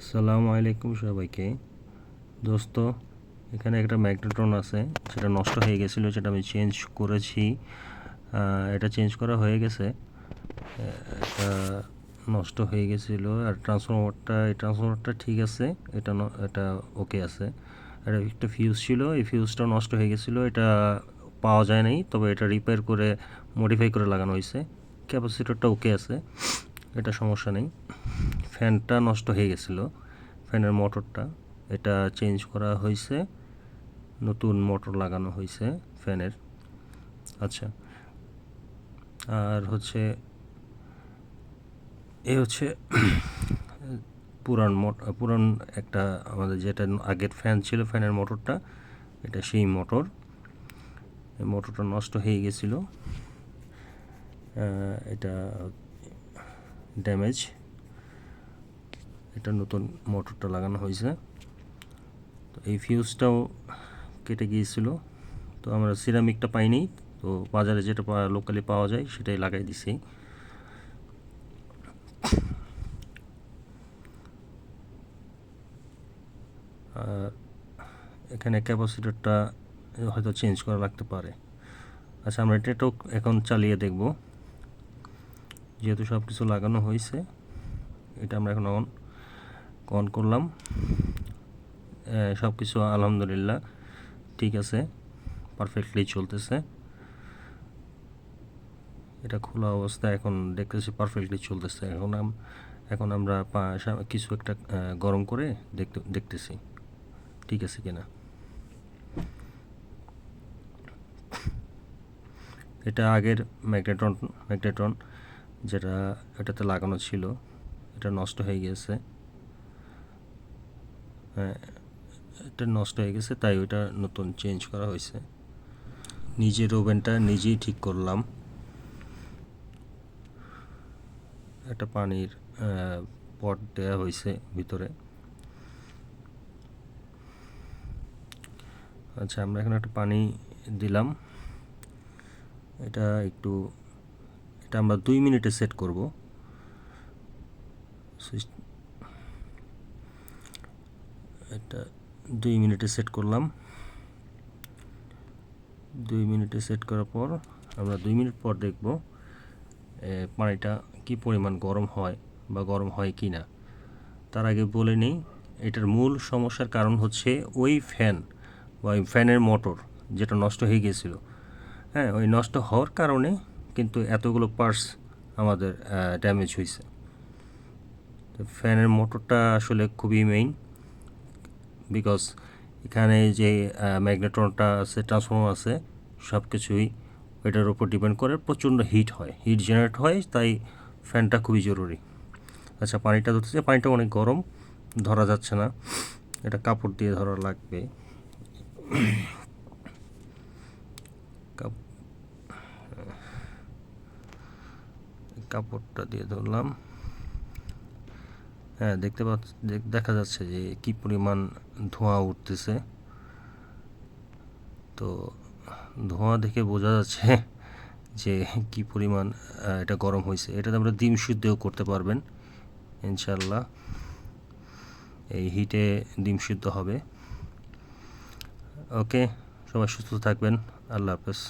আসসালামু আলাইকুম সবাইকে। দোস্ত, এখানে একটা ম্যাগনেট্রন আছে, সেটা নষ্ট হয়ে গেছিলো, যেটা আমি চেঞ্জ করেছি। এটা চেঞ্জ করা হয়ে গেছে। এটা নষ্ট হয়ে গেছিলো। আর এই ট্রান্সফরমারটা ঠিক আছে, এটা ওকে আছে। আর একটা ফিউজ ছিল, এই ফিউজটাও নষ্ট হয়ে গেছিলো। এটা পাওয়া যায় নাই, তবে এটা রিপেয়ার করে মডিফাই করে লাগানো হয়েছে। ক্যাপাসিটরটা ওকে আছে, এটা সমস্যা নেই। ফ্যানটা নষ্ট হয়ে গেছিলো, ফ্যানের মোটরটা, এটা চেঞ্জ করা হয়েছে, নতুন মোটর লাগানো হয়েছে ফ্যানের। আচ্ছা, আর হচ্ছে পুরান একটা আমাদের যেটা আগের ফ্যান ছিল, ফ্যানের মোটরটা, এটা সেই মোটর। এই মোটরটা নষ্ট হয়ে গেছিলো, এটা ড্যামেজ। এটা নতুন মোটরটা লাগানো হয়েছে। তো এই ফিউজটাও কেটে গিয়েছিল, তো আমরা সিরামিকটা পাইনি, তো বাজারে যেটা লোকালি পাওয়া যায় সেটাই লাগাই দিছি। আর এখানে ক্যাপাসিটরটা হয়তো চেঞ্জ করা লাগতে পারে। আচ্ছা, আমরা এটাও এখন চালিয়ে দেখব। যেহেতু সব কিছু লাগানো হয়েছে, এটা আমরা এখন অন করলাম। সব কিছু আলহামদুলিল্লাহ ঠিক আছে, পারফেক্টলি চলতেছে। এটা খোলা অবস্থায় এখন দেখতেছি পারফেক্টলি চলতেছে। এখন আমরা কিছু একটা গরম করে দেখতেছি ঠিক আছে কিনা। এটা আগের ম্যাগনেট্রন যেটা এটাতে লাগানো ছিল, এটা নষ্ট হয়ে গেছে। এটা নষ্ট হয়ে গেছে, তাই ওইটা নতুন চেঞ্জ করা হয়েছে। নিজের ওভেনটা নিজেই ঠিক করলাম। একটা পানির পট দেওয়া হয়েছে ভিতরে। আচ্ছা, আমরা এখানে একটা পানি দিলাম। এটা আমরা 2 মিনিটে সেট করব। এটা 2 মিনিটে সেট করলাম। 2 মিনিটে সেট করার পর আমরা 2 মিনিট পর দেখব পানিটা কি পরিমাণ গরম হয় বা গরম হয় কি না। তার আগে বলে নিই, এটার মূল সমস্যার কারণ হচ্ছে ওই ফ্যান বা ওই ফ্যানের মোটর যেটা নষ্ট হয়ে গিয়েছিল। হ্যাঁ, ওই নষ্ট হওয়ার কারণে কিন্তু এতগুলো পার্টস আমাদের ড্যামেজ হয়েছে। তো ফ্যানের মোটরটা আসলে খুবই মেইন, বিকজ এখানে যে ম্যাগনেট্রনটা আছে, ট্রান্সফর্মার আছে, সব কিছুই এটার উপর ডিপেন্ড করে। প্রচণ্ড হিট জেনারেট হয়, তাই ফ্যানটা খুবই জরুরি। আচ্ছা, পানিটা ধরতেছে, পানিটা অনেক গরম, ধরা যাচ্ছে না, এটা কাপড় দিয়ে ধরা লাগবে। কাপড়টা দিয়ে ধরলাম। হ্যাঁ, দেখা যাচ্ছে যে কি পরিমাণ ধোঁয়া উঠতেছে। তো ধোঁয়া দেখে বোঝা যাচ্ছে যে কি পরিমাণ এটা গরম হয়েছে। এটাতে আমরা ডিম সিদ্ধও করতে পারবেন ইনশাল্লাহ। এই হিটে ডিম সিদ্ধ হবে। ওকে, সবাই সুস্থ থাকবেন। আল্লাহ হাফেজ।